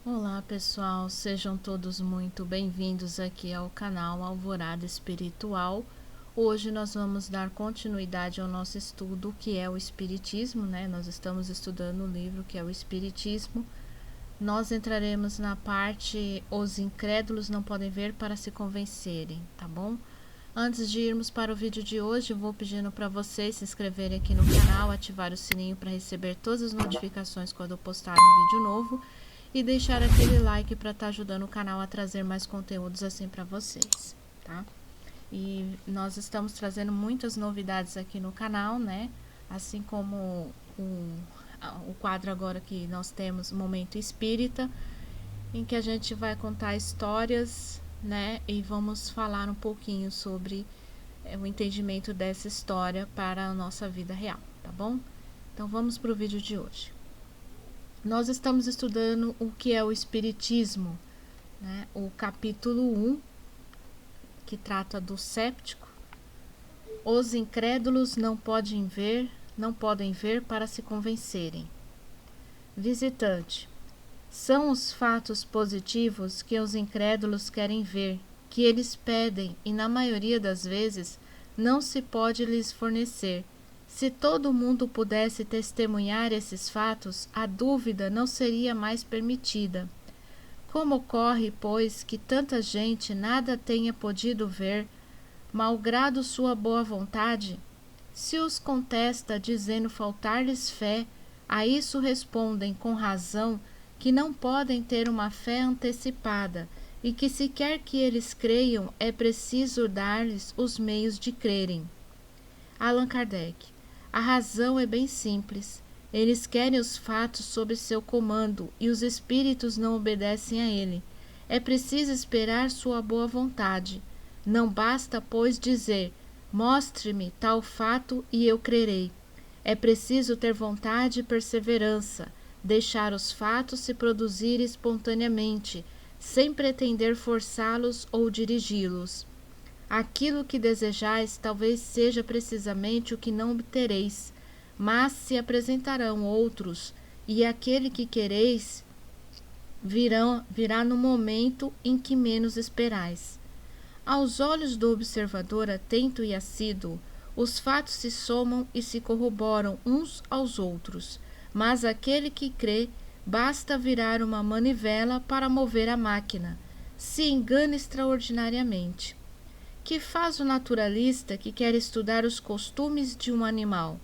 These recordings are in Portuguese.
Olá pessoal, sejam todos muito bem-vindos aqui ao canal Alvorada Espiritual. Hoje nós vamos dar continuidade ao nosso estudo, que é o Espiritismo, né? Nós estamos estudando o livro que é o Espiritismo. Nós entraremos na parte Os incrédulos não podem ver para se convencerem, tá bom? Antes de irmos para o vídeo de hoje, eu vou pedindo para vocês se inscreverem aqui no canal, ativar o sininho para receber todas as notificações quando eu postar um vídeo novo e deixar aquele like para estar ajudando o canal a trazer mais conteúdos assim para vocês, tá? E nós estamos trazendo muitas novidades aqui no canal, né? Assim como o quadro agora que nós temos, Momento Espírita, em que a gente vai contar histórias, né? E vamos falar um pouquinho sobre o entendimento dessa história para a nossa vida real, tá bom? Então vamos para o vídeo de hoje. Nós estamos estudando o que é o Espiritismo, né? O capítulo 1, que trata do séptico. Os incrédulos não podem ver para se convencerem. Visitante. São os fatos positivos que os incrédulos querem ver, que eles pedem e, na maioria das vezes, não se pode lhes fornecer. Se todo mundo pudesse testemunhar esses fatos, a dúvida não seria mais permitida. Como ocorre, pois, que tanta gente nada tenha podido ver, malgrado sua boa vontade? Se os contesta dizendo faltar-lhes fé, a isso respondem com razão que não podem ter uma fé antecipada e que se quer que eles creiam é preciso dar-lhes os meios de crerem. Allan Kardec. A razão é bem simples. Eles querem os fatos sob seu comando e os espíritos não obedecem a ele. É preciso esperar sua boa vontade. Não basta, pois, dizer: mostre-me tal fato e eu crerei. É preciso ter vontade e perseverança, deixar os fatos se produzirem espontaneamente, sem pretender forçá-los ou dirigi-los. Aquilo que desejais talvez seja precisamente o que não obtereis, mas se apresentarão outros, e aquele que quereis virá no momento em que menos esperais. Aos olhos do observador atento e assíduo, os fatos se somam e se corroboram uns aos outros, mas aquele que crê, basta virar uma manivela para mover a máquina. Se engana extraordinariamente. Que faz o naturalista que quer estudar os costumes de um animal?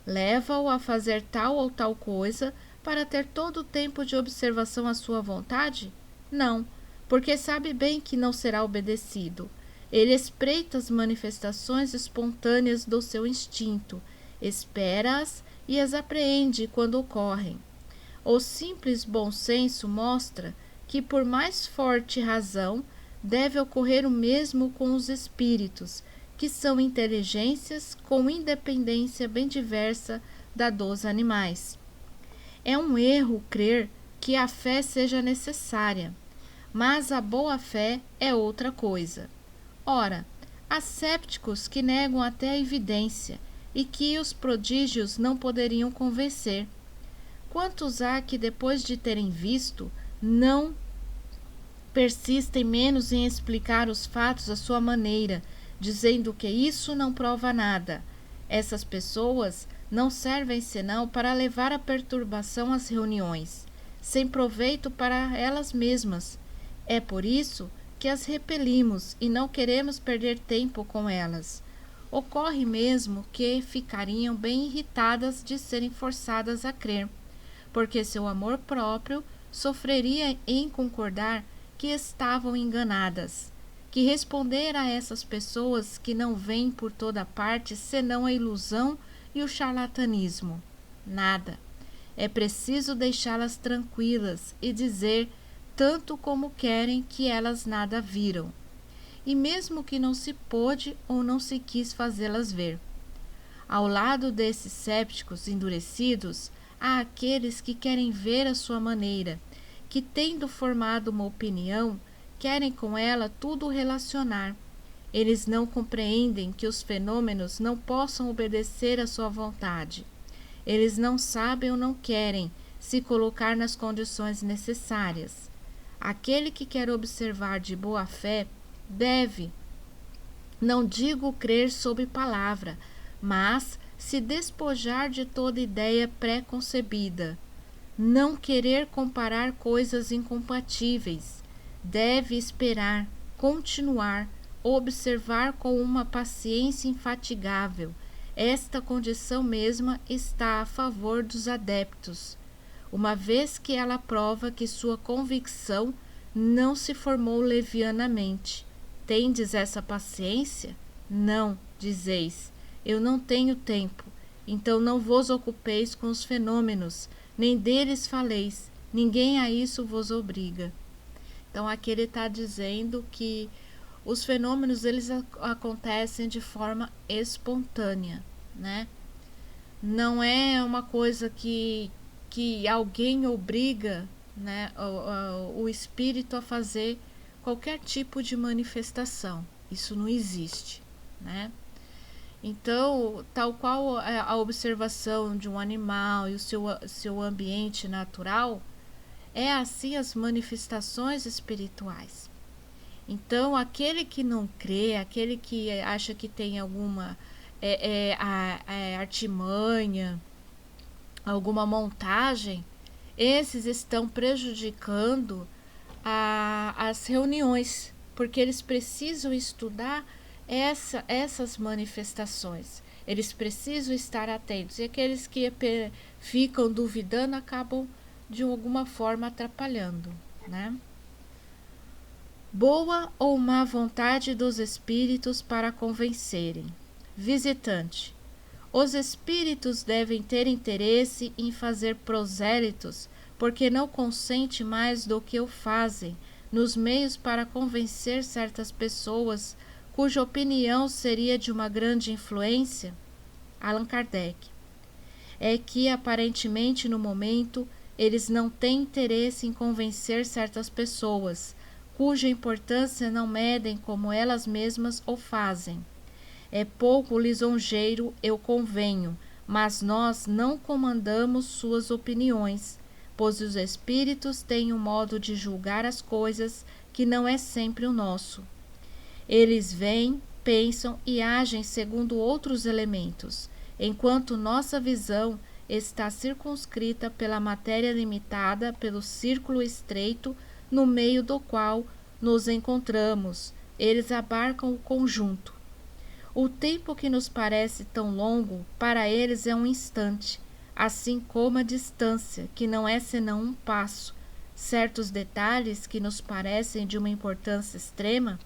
Leva-o a fazer tal ou tal coisa para ter todo o tempo de observação à sua vontade? Não, porque sabe bem que não será obedecido. Ele espreita as manifestações espontâneas do seu instinto, espera-as e as apreende quando ocorrem. O simples bom senso mostra que, por mais forte razão, deve ocorrer o mesmo com os espíritos, que são inteligências com independência bem diversa da dos animais. É um erro crer que a fé seja necessária, mas a boa fé é outra coisa. Ora, há sépticos que negam até a evidência e que os prodígios não poderiam convencer. Quantos há que, depois de terem visto, não persistem menos em explicar os fatos à sua maneira, dizendo que isso não prova nada? Essas pessoas não servem senão para levar a perturbação às reuniões, sem proveito para elas mesmas. É por isso que as repelimos e não queremos perder tempo com elas. Ocorre mesmo que ficariam bem irritadas de serem forçadas a crer, porque seu amor próprio sofreria em concordar que estavam enganadas. Que responder a essas pessoas que não veem por toda parte senão a ilusão e o charlatanismo? Nada. É preciso deixá-las tranquilas e dizer tanto como querem que elas nada viram, e mesmo que não se pôde ou não se quis fazê-las ver. Ao lado desses sépticos endurecidos, há aqueles que querem ver à sua maneira, que, tendo formado uma opinião, querem com ela tudo relacionar. Eles não compreendem que os fenômenos não possam obedecer à sua vontade. Eles não sabem ou não querem, se colocar nas condições necessárias. Aquele que quer observar de boa fé deve, não digo crer sob palavra, mas se despojar de toda ideia pré-concebida. Não querer comparar coisas incompatíveis. Deve esperar, continuar, observar com uma paciência infatigável. Esta condição mesma está a favor dos adeptos, uma vez que ela prova que sua convicção não se formou levianamente. Tendes essa paciência? Não, dizeis, eu não tenho tempo. Então não vos ocupeis com os fenômenos, nem deles faleis, ninguém a isso vos obriga. Então aqui ele está dizendo que os fenômenos eles acontecem de forma espontânea, né? Não é uma coisa que alguém obriga, né, o espírito a fazer qualquer tipo de manifestação. Isso não existe, né? Então, tal qual a observação de um animal e o seu ambiente natural, é assim as manifestações espirituais. Então, aquele que não crê, aquele que acha que tem alguma artimanha, alguma montagem, esses estão prejudicando as reuniões, porque eles precisam estudar essas manifestações, eles precisam estar atentos, e aqueles que ficam duvidando acabam de alguma forma atrapalhando, né? Boa ou má vontade dos espíritos para convencerem. Visitante. Os espíritos devem ter interesse em fazer prosélitos, porque não consente mais do que o fazem, nos meios para convencer certas pessoas cuja opinião seria de uma grande influência? Allan Kardec. É que, aparentemente, no momento, eles não têm interesse em convencer certas pessoas, cuja importância não medem como elas mesmas o fazem. É pouco lisonjeiro, eu convenho, mas nós não comandamos suas opiniões, pois os espíritos têm um modo de julgar as coisas que não é sempre o nosso. Eles veem, pensam e agem segundo outros elementos, enquanto nossa visão está circunscrita pela matéria limitada, pelo círculo estreito no meio do qual nos encontramos. Eles abarcam o conjunto. O tempo que nos parece tão longo, para eles é um instante, assim como a distância, que não é senão um passo. Certos detalhes que nos parecem de uma importância extrema,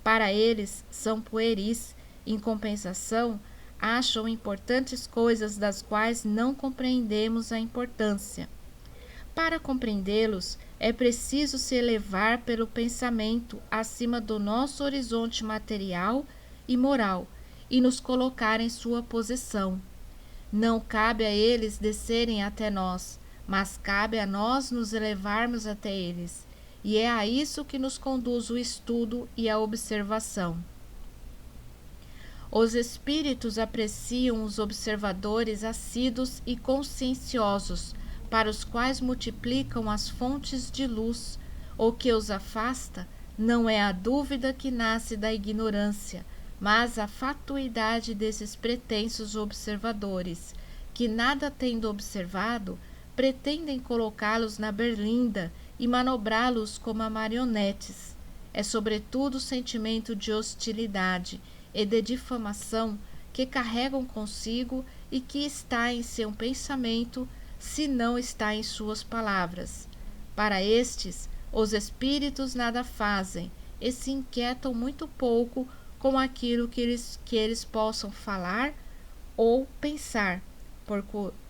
para eles são pueris. Em compensação, acham importantes coisas das quais não compreendemos a importância. Para compreendê-los, é preciso se elevar pelo pensamento acima do nosso horizonte material e moral e nos colocar em sua posição. Não cabe a eles descerem até nós, mas cabe a nós nos elevarmos até eles. E é a isso que nos conduz o estudo e a observação. Os espíritos apreciam os observadores assíduos e conscienciosos, para os quais multiplicam as fontes de luz. O que os afasta não é a dúvida que nasce da ignorância, mas a fatuidade desses pretensos observadores, que, nada tendo observado, pretendem colocá-los na berlinda e manobrá-los como a marionetes. É sobretudo o sentimento de hostilidade e de difamação que carregam consigo e que está em seu pensamento, se não está em suas palavras. Para estes, os espíritos nada fazem e se inquietam muito pouco com aquilo que eles possam falar ou pensar,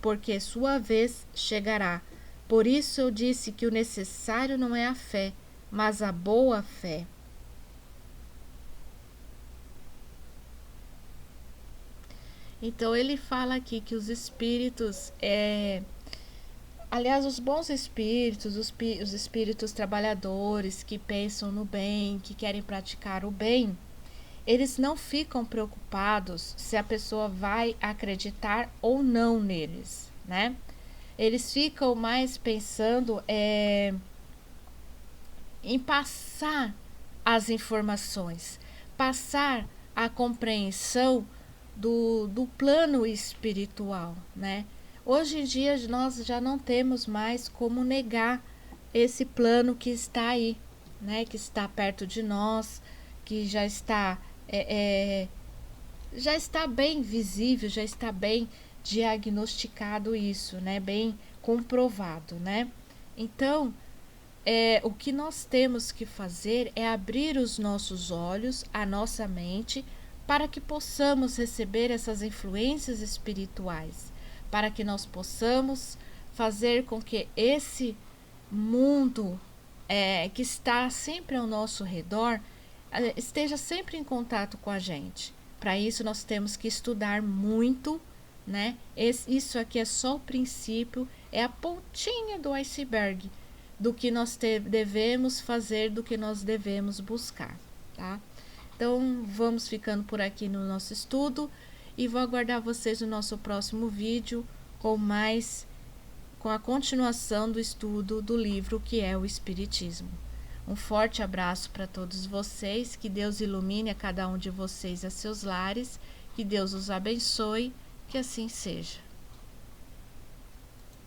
porque sua vez chegará. Por isso eu disse que o necessário não é a fé, mas a boa fé. Então ele fala aqui que os espíritos, aliás, os bons espíritos, os espíritos trabalhadores que pensam no bem, que querem praticar o bem, eles não ficam preocupados se a pessoa vai acreditar ou não neles, né? eles ficam mais pensando em passar as informações, passar a compreensão do plano espiritual, né? Hoje em dia nós já não temos mais como negar esse plano que está aí, né? Que está perto de nós, que já está já está bem visível, já está bem diagnosticado isso, né? Bem comprovado, né? Então, o que nós temos que fazer é abrir os nossos olhos, a nossa mente, para que possamos receber essas influências espirituais, para que nós possamos fazer com que esse mundo que está sempre ao nosso redor esteja sempre em contato com a gente. Para isso nós temos que estudar muito, né? Isso aqui é só o princípio, é a pontinha do iceberg do que nós devemos fazer, do que nós devemos buscar, tá? Então, vamos ficando por aqui no nosso estudo e vou aguardar vocês no nosso próximo vídeo com a continuação do estudo do livro que é o Espiritismo. Um forte abraço para todos vocês, que Deus ilumine a cada um de vocês a seus lares, que Deus os abençoe, que assim seja.